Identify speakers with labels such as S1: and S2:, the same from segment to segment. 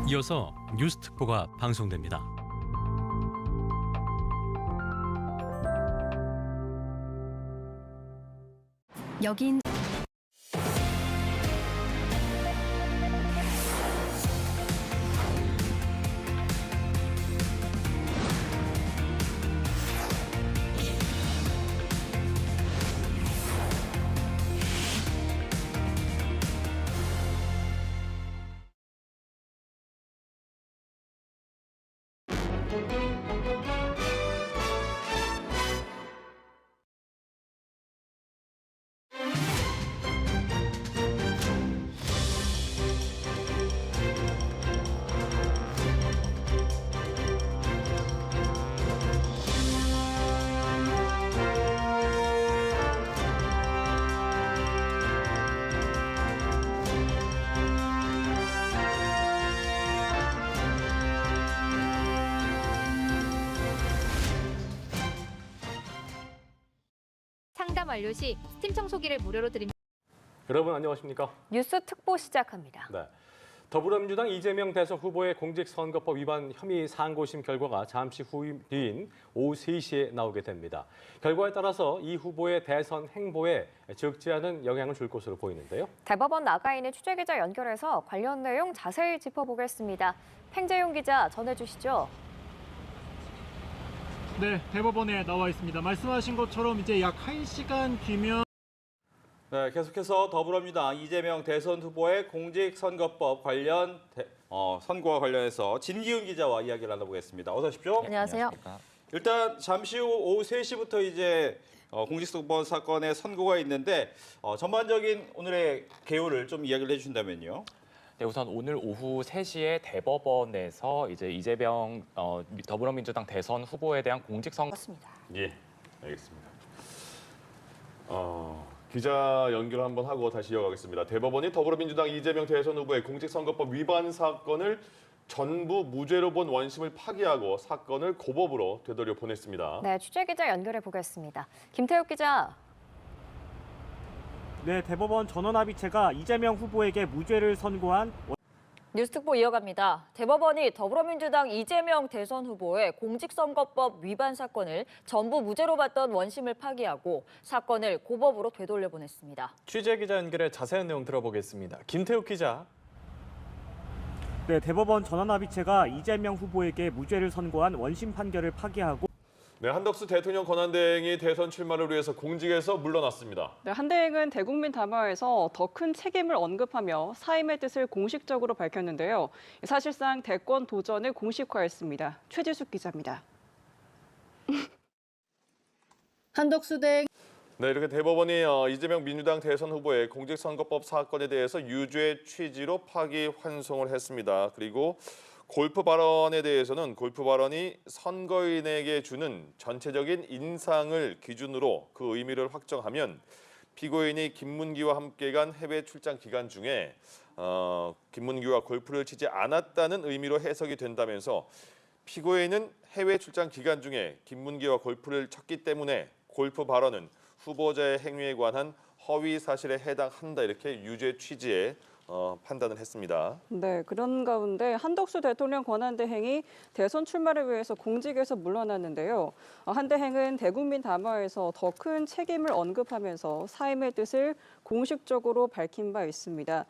S1: 이어서 뉴스 특보가 방송됩니다.
S2: 여긴
S3: 상담 완료 시 스팀 청소기를 무료로 드립니다.
S4: 여러분 안녕하십니까?
S5: 뉴스 특보 시작합니다.
S4: 네. 더불어민주당 이재명 대선 후보의 공직선거법 위반 혐의 상고심 결과가 잠시 후인 오후 3시에 나오게 됩니다. 결과에 따라서 이 후보의 대선 행보에 적지 않은 영향을 줄 것으로 보이는데요.
S5: 대법원 나가 있는 취재기자 연결해서 관련 내용 자세히 짚어보겠습니다. 팽재용 기자 전해주시죠.
S6: 네, 대법원에 나와 있습니다. 말씀하신 것처럼 이제 약 1시간 뒤면
S7: 네, 계속해서 더불어민주당 이재명 대선 후보의 공직선거법 관련 선고와 관련해서 진기훈 기자와 이야기를 나눠보겠습니다. 어서 오십시오.
S5: 안녕하세요.
S7: 일단 잠시 후 오후 3시부터 이제 공직선거법 사건의 선고가 있는데 전반적인 오늘의 개요를 좀 이야기를 해주신다면요.
S8: 네, 우선 오늘 오후 3시에 대법원에서 이제 이재명 더불어민주당 대선 후보에 대한 공직선거
S5: 맞습니다.
S9: 예, 알겠습니다. 기자 연결 한번 하고 다시 이어가겠습니다. 대법원이 더불어민주당 이재명 대선 후보의 공직선거법 위반 사건을 전부 무죄로 본 원심을 파기하고 사건을 고법으로 되돌려 보냈습니다.
S5: 네, 취재기자 연결해 보겠습니다. 김태욱 기자.
S6: 네, 대법원 전원합의체가 이재명 후보에게 무죄를 선고한
S10: 뉴스특보 이어갑니다. 대법원이 더불어민주당 이재명 대선 후보의 공직선거법 위반 사건을 전부 무죄로 봤던 원심을 파기하고 사건을 고법으로 되돌려 보냈습니다.
S11: 취재 기자 연결해 자세한 내용 들어보겠습니다. 김태욱 기자.
S6: 네, 대법원 전원합의체가 이재명 후보에게 무죄를 선고한 원심 판결을 파기하고
S9: 네, 한덕수 대통령 권한대행이 대선 출마를 위해서 공직에서 물러났습니다.
S12: 네, 한대행은 대국민 담화에서 더 큰 책임을 언급하며 사임의 뜻을 공식적으로 밝혔는데요. 사실상 대권 도전을 공식화했습니다. 최지숙 기자입니다.
S13: 한덕수 대행.
S9: 네, 이렇게 대법원이 이재명 민주당 대선 후보의 공직선거법 사건에 대해서 유죄 취지로 파기 환송을 했습니다. 그리고 골프 발언에 대해서는 골프 발언이 선거인에게 주는 전체적인 인상을 기준으로 그 의미를 확정하면 피고인이 김문기와 함께 간 해외 출장 기간 중에 김문기와 골프를 치지 않았다는 의미로 해석이 된다면서 피고인은 해외 출장 기간 중에 김문기와 골프를 쳤기 때문에 골프 발언은 후보자의 행위에 관한 허위 사실에 해당한다 이렇게 유죄 취지의 판단을 했습니다.
S12: 네, 그런 가운데 한덕수 대통령 권한대행이 대선 출마를 위해서 공직에서 물러났는데요. 한대행은 대국민 담화에서 더 큰 책임을 언급하면서 사임의 뜻을 공식적으로 밝힌 바 있습니다.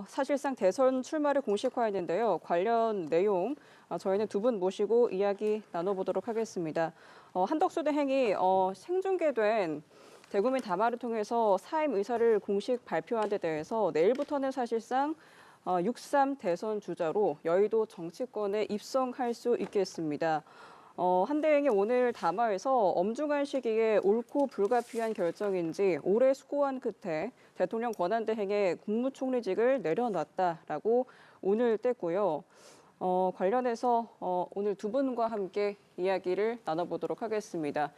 S12: 사실상 대선 출마를 공식화했는데요. 관련 내용 저희는 두 분 모시고 이야기 나눠보도록 하겠습니다. 한덕수 대행이 생중계된 대국민 담화를 통해서 사임 의사를 공식 발표한 데 대해서 내일부터는 사실상 6.3 대선 주자로 여의도 정치권에 입성할 수 있겠습니다. 한대행이 오늘 담화에서 엄중한 시기에 옳고 불가피한 결정인지 오래 수고한 끝에 대통령 권한대행의 국무총리직을 내려놨다라고 오늘 뗐고요. 관련해서 오늘 두 분과 함께 이야기를 나눠보도록 하겠습니다.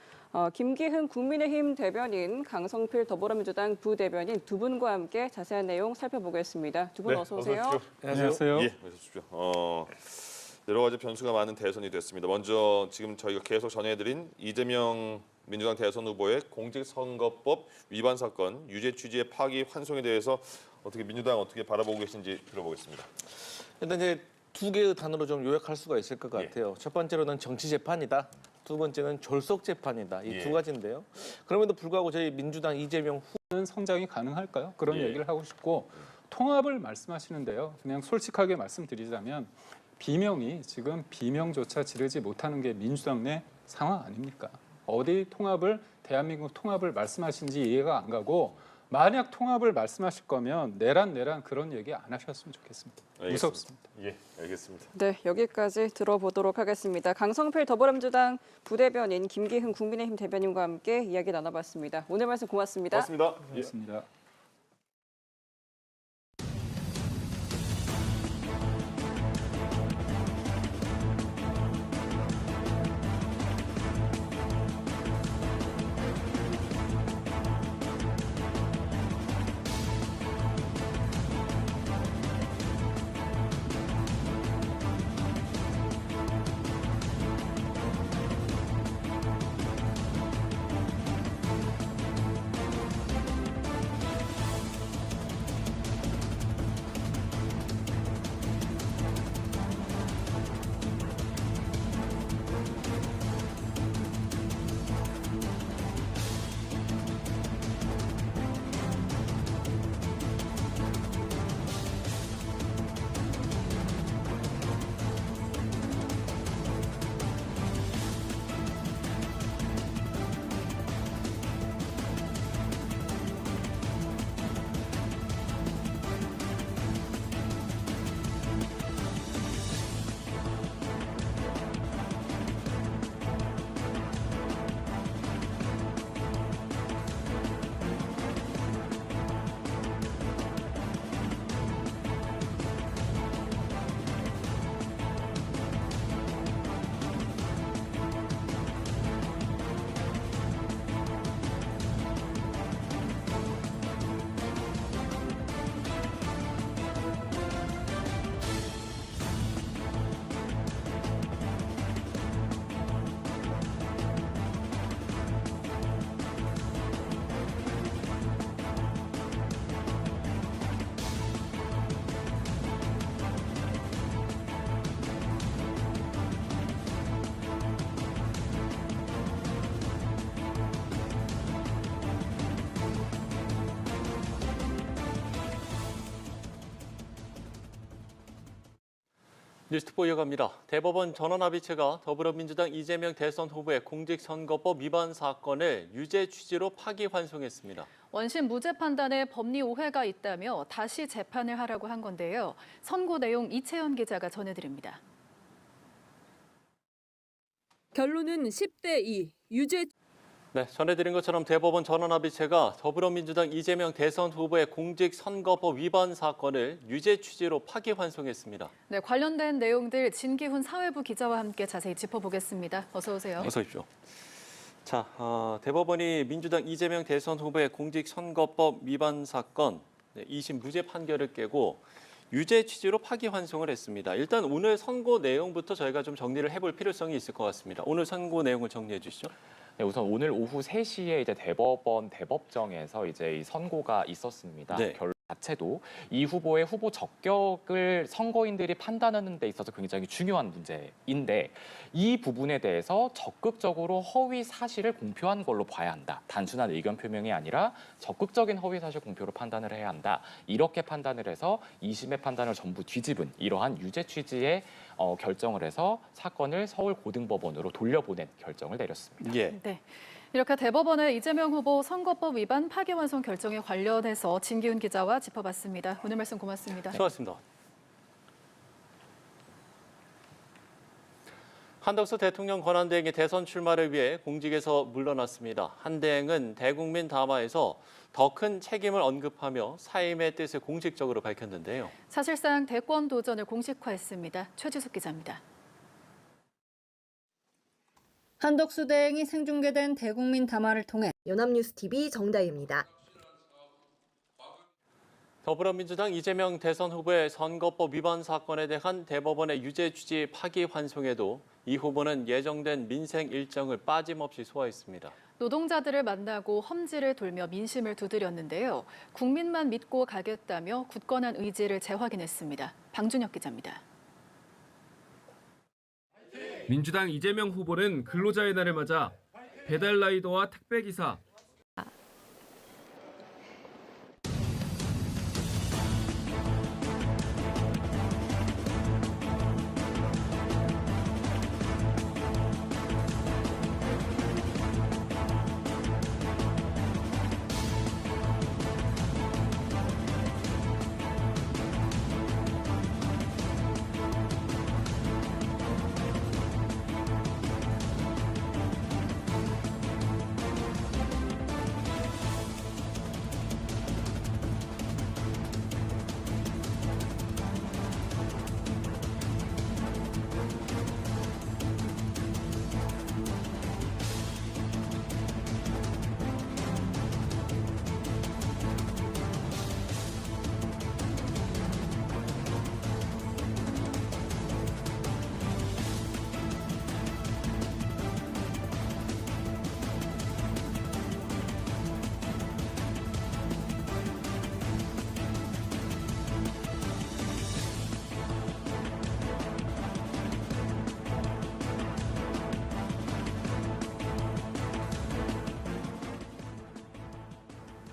S12: 김기흠 국민의힘 대변인, 강성필 더불어민주당 부대변인 두 분과 함께 자세한 내용 살펴보겠습니다. 두 분 어서 오세요.
S9: 안녕하세요. 예, 어서 오십시오. 여러 가지 변수가 많은 대선이 됐습니다. 먼저 지금 저희가 계속 전해드린 이재명 민주당 대선 후보의 공직선거법 위반 사건 유죄 취지의 파기 환송에 대해서 민주당 어떻게 바라보고 계신지 들어보겠습니다.
S11: 일단 이제
S2: 두 개의 단어로 좀 요약할 수가 있을 것
S9: 예.
S2: 같아요. 첫 번째로는 정치 재판이다. 두 번째는 졸속 재판이다. 이 두
S9: 예.
S2: 가지인데요. 그럼에도 불구하고 저희 민주당 이재명
S14: 성장이 가능할까요? 그런
S9: 예.
S14: 얘기를 하고 싶고 통합을 말씀하시는데요. 그냥 솔직하게 말씀드리자면 비명이 지금 비명조차 지르지 못하는 게 민주당 내 상황 아닙니까? 어디 통합을 대한민국 통합을 말씀하신지 이해가 안 가고 만약 통합을 말씀하실 거면 내란 그런 얘기 안 하셨으면 좋겠습니다. 무섭습니다.
S9: 예, 알겠습니다.
S12: 네, 여기까지 들어보도록 하겠습니다. 강성필 더불어민주당 부대변인 김기흥 국민의힘 대변인과 함께 이야기 나눠봤습니다. 오늘 말씀 고맙습니다.
S9: 고맙습니다. 예.
S14: 고맙습니다.
S1: 뉴스특보 이어갑니다. 대법원 전원합의체가 더불어민주당 이재명 대선 후보의 공직선거법 위반 사건을 유죄 취지로 파기환송했습니다.
S15: 원심 무죄 판단에 법리 오해가 있다며 다시 재판을 하라고 한 건데요. 선고 내용 이채연 기자가 전해드립니다.
S16: 결론은 10대2 유죄.
S1: 네, 전해드린 것처럼 대법원 전원합의체가 더불어민주당 이재명 대선 후보의 공직선거법 위반 사건을 유죄 취지로 파기환송했습니다.
S15: 네, 관련된 내용들 진기훈 사회부 기자와 함께 자세히 짚어보겠습니다. 어서 오세요.
S1: 어서 오십시오. 자, 대법원이 민주당 이재명 대선 후보의 공직선거법 위반 사건 2심 무죄 판결을 깨고 유죄 취지로 파기환송을 했습니다. 일단 오늘 선고 내용부터 저희가 좀 정리를 해볼 필요성이 있을 것 같습니다. 오늘 선고 내용을 정리해 주시죠.
S8: 네, 우선 오늘 오후 3시에 이제 대법원 대법정에서 이제 이 선고가 있었습니다.
S1: 네.
S8: 결론 자체도 이 후보의 후보 적격을 선거인들이 판단하는 데 있어서 굉장히 중요한 문제인데 이 부분에 대해서 적극적으로 허위 사실을 공표한 걸로 봐야 한다. 단순한 의견 표명이 아니라 적극적인 허위 사실 공표로 판단을 해야 한다. 이렇게 판단을 해서 2심의 판단을 전부 뒤집은 이러한 유죄 취지의 결정을 해서 사건을 서울고등법원으로 돌려보낸 결정을 내렸습니다.
S1: 예.
S15: 네. 이렇게 대법원의 이재명 후보 선거법 위반 파기환송 결정에 관련해서 진기훈 기자와 짚어봤습니다. 오늘 말씀 고맙습니다.
S1: 수고하셨습니다. 한덕수 대통령 권한대행이 대선 출마를 위해 공직에서 물러났습니다. 한 대행은 대국민 담화에서 더 큰 책임을 언급하며 사임의 뜻을 공식적으로 밝혔는데요.
S15: 사실상 대권 도전을 공식화했습니다. 최지숙 기자입니다.
S13: 한덕수 대행이 생중계된 대국민 담화를 통해
S17: 연합뉴스TV 정다희입니다.
S1: 더불어민주당 이재명 대선 후보의 선거법 위반 사건에 대한 대법원의 유죄 취지 파기환송에도 이 후보는 예정된 민생 일정을 빠짐없이 소화했습니다.
S15: 노동자들을 만나고 험지를 돌며 민심을 두드렸는데요. 국민만 믿고 가겠다며 굳건한 의지를 재확인했습니다. 방준혁 기자입니다.
S18: 민주당 이재명 후보는 근로자의 날을 맞아 배달라이더와 택배기사,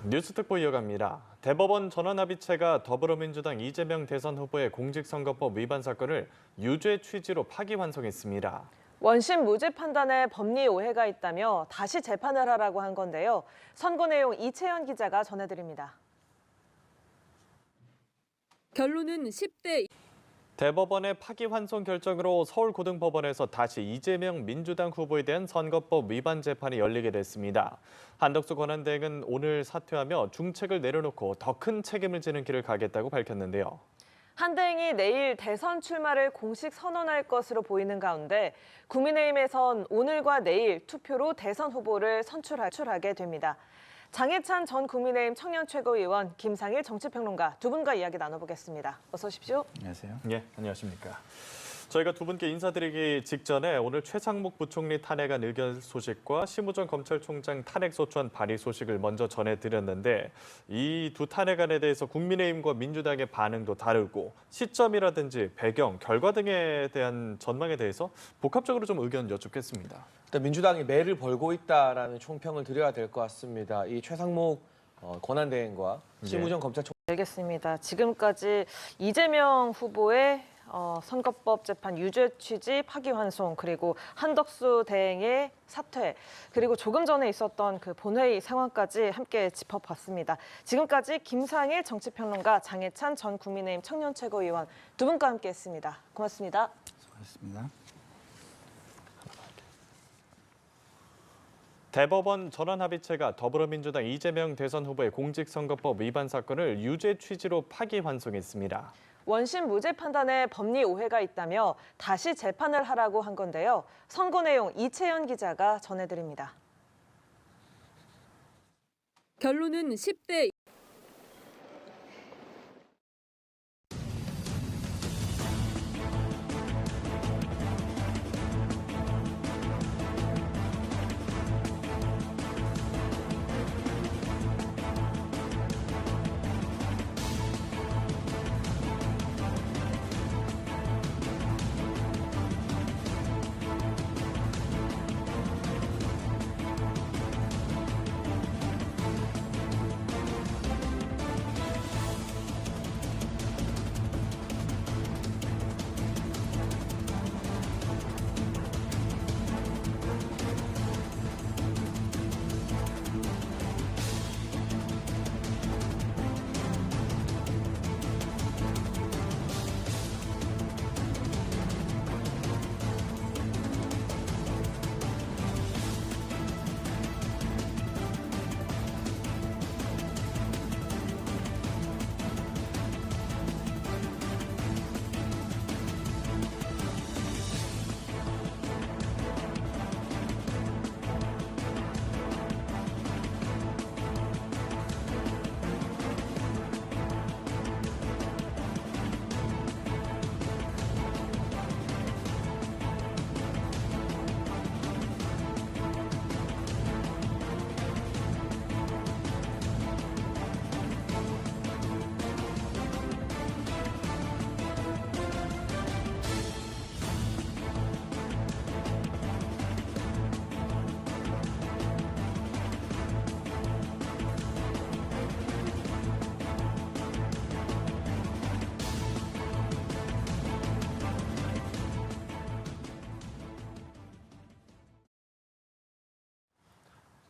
S11: 뉴스 특보 이어갑니다. 대법원 전원합의체가 더불어민주당 이재명 대선 후보의 공직선거법 위반 사건을 유죄 취지로 파기환송했습니다.
S19: 원심 무죄 판단에 법리 오해가 있다며 다시 재판을 하라고 한 건데요. 선고 내용 이채연 기자가 전해드립니다.
S16: 결론은 10대
S11: 대법원의 파기환송 결정으로 서울고등법원에서 다시 이재명 민주당 후보에 대한 선거법 위반 재판이 열리게 됐습니다. 한덕수 권한대행은 오늘 사퇴하며 중책을 내려놓고 더 큰 책임을 지는 길을 가겠다고 밝혔는데요.
S19: 한 대행이 내일 대선 출마를 공식 선언할 것으로 보이는 가운데 국민의힘에선 오늘과 내일 투표로 대선 후보를 선출하게 됩니다. 장해찬 전 국민의힘 청년 최고위원, 김상일 정치평론가 두 분과 이야기 나눠보겠습니다. 어서 오십시오.
S11: 안녕하세요. 예, 안녕하십니까. 저희가 두 분께 인사드리기 직전에 오늘 최상목 부총리 탄핵안 의결 소식과 심우정 검찰총장 탄핵소추안 발의 소식을 먼저 전해드렸는데 이 두 탄핵안에 대해서 국민의힘과 민주당의 반응도 다르고 시점이라든지 배경, 결과 등에 대한 전망에 대해서 복합적으로 좀 의견 여쭙겠습니다.
S2: 일단 민주당이 매를 벌고 있다라는 총평을 드려야 될 것 같습니다. 이 최상목 권한대행과 심우정 검찰총장.
S19: 알겠습니다. 지금까지 이재명 후보의 선거법 재판 유죄 취지 파기환송, 그리고 한덕수 대행의 사퇴, 그리고 조금 전에 있었던 그 본회의 상황까지 함께 짚어봤습니다. 지금까지 김상일 정치평론가, 장해찬 전 국민의힘 청년 최고위원 두 분과 함께했습니다. 고맙습니다.
S11: 수고하셨습니다. 대법원 전원합의체가 더불어민주당 이재명 대선 후보의 공직선거법 위반 사건을 유죄 취지로 파기환송했습니다.
S19: 원심 무죄 판단에 법리 오해가 있다며 다시 재판을 하라고 한 건데요. 선고 내용 이채연 기자가 전해드립니다.
S16: 결론은 10대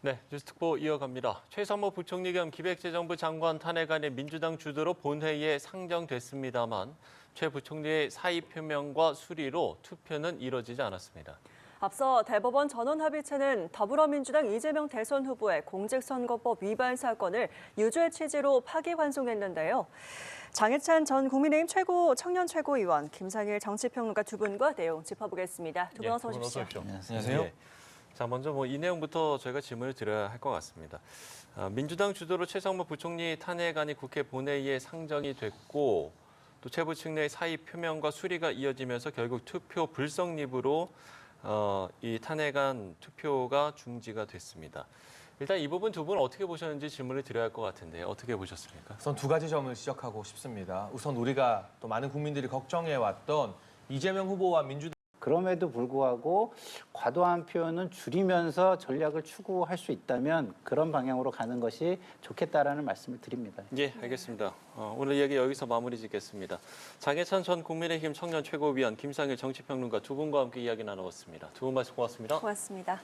S1: 네, 뉴스특보 이어갑니다. 최상목 부총리 겸 기획재정부 장관 탄핵안이 민주당 주도로 본회의에 상정됐습니다만 최 부총리의 사의 표명과 수리로 투표는 이뤄지지 않았습니다.
S12: 앞서 대법원 전원합의체는 더불어민주당 이재명 대선 후보의 공직선거법 위반 사건을 유죄 취지로 파기환송했는데요. 장해찬 전 국민의힘 청년 최고위원, 김상일 정치평론가 두 분과 내용 짚어보겠습니다. 두 분 어서 오십시오.
S1: 안녕하세요. 자, 먼저 이 내용부터 저희가 질문을 드려야 할 것 같습니다. 민주당 주도로 최상목 부총리 탄핵안이 국회 본회의에 상정이 됐고 또 최 부총리의 사의 표명과 수리가 이어지면서 결국 투표 불성립으로 이 탄핵안 투표가 중지가 됐습니다. 일단 이 부분 두 분 어떻게 보셨는지 질문을 드려야 할 것 같은데 어떻게 보셨습니까?
S2: 우선 두 가지 점을 지적하고 싶습니다. 우선 우리가 또 많은 국민들이 걱정해왔던 이재명 후보와 민주당
S20: 그럼에도 불구하고 과도한 표현은 줄이면서 전략을 추구할 수 있다면 그런 방향으로 가는 것이 좋겠다라는 말씀을 드립니다.
S1: 예, 알겠습니다. 오늘 이야기 여기서 마무리 짓겠습니다. 장해찬 전 국민의힘 청년 최고위원, 김상일 정치평론가 두 분과 함께 이야기 나눠봤습니다. 두 분 말씀 고맙습니다.
S12: 고맙습니다.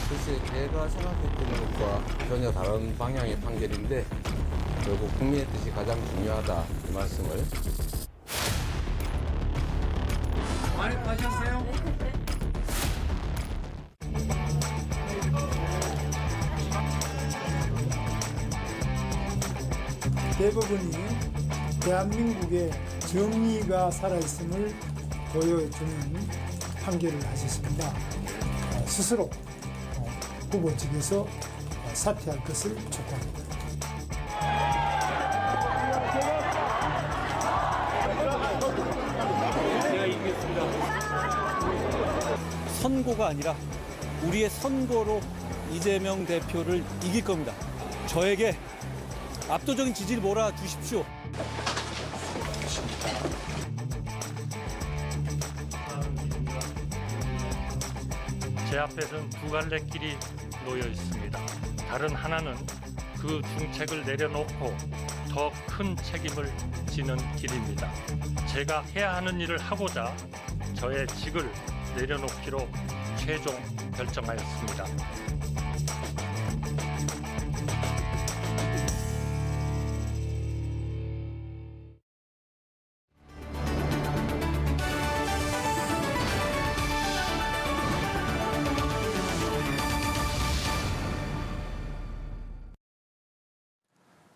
S21: 글쎄, 제가 생각했던 것과 전혀 다른 방향의 판결인데 결국 국민의 뜻이 가장 중요하다 이 말씀을.
S22: 많이 마셨어요?
S23: 대법원이 대한민국의 정의가 살아있음을 보여주는 판결을 하셨습니다. 스스로 후보 측에서 사퇴할 것을 촉구합니다.
S22: 제가 이기겠습니다.
S24: 선고가 아니라 우리의 선거로 이재명 대표를 이길 겁니다. 저에게 압도적인 지지를 몰아주십시오.
S25: 제 앞에서는 두 갈래 길이 놓여 있습니다. 다른 하나는 그 중책을 내려놓고 더 큰 책임을 지는 길입니다. 제가 해야 하는 일을 하고자 저의 직을 내려놓기로 최종 결정하였습니다.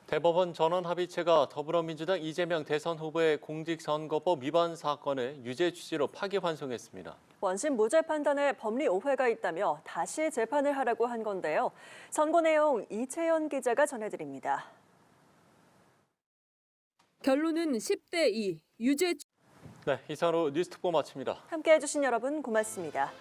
S1: 대법원 전원합의체가 더불어민주당 이재명 대선 후보의 공직선거법 위반 사건을 유죄 취지로 파기환송했습니다.
S12: 원심 무죄 판단에 법리 오해가 있다며 다시 재판을 하라고 한 건데요. 선고 내용 이채연 기자가 전해드립니다.
S16: 결론은 10대2 유죄.
S1: 네, 이상으로 뉴스특보 마칩니다.
S12: 함께해 주신 여러분 고맙습니다.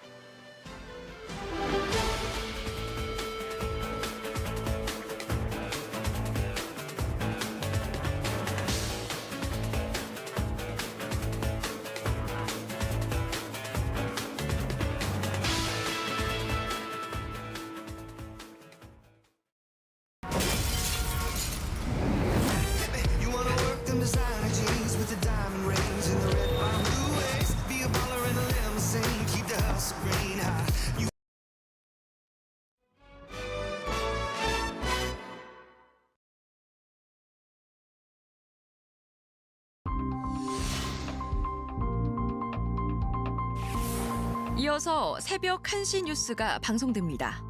S26: 이어서 새벽 1시 뉴스가 방송됩니다.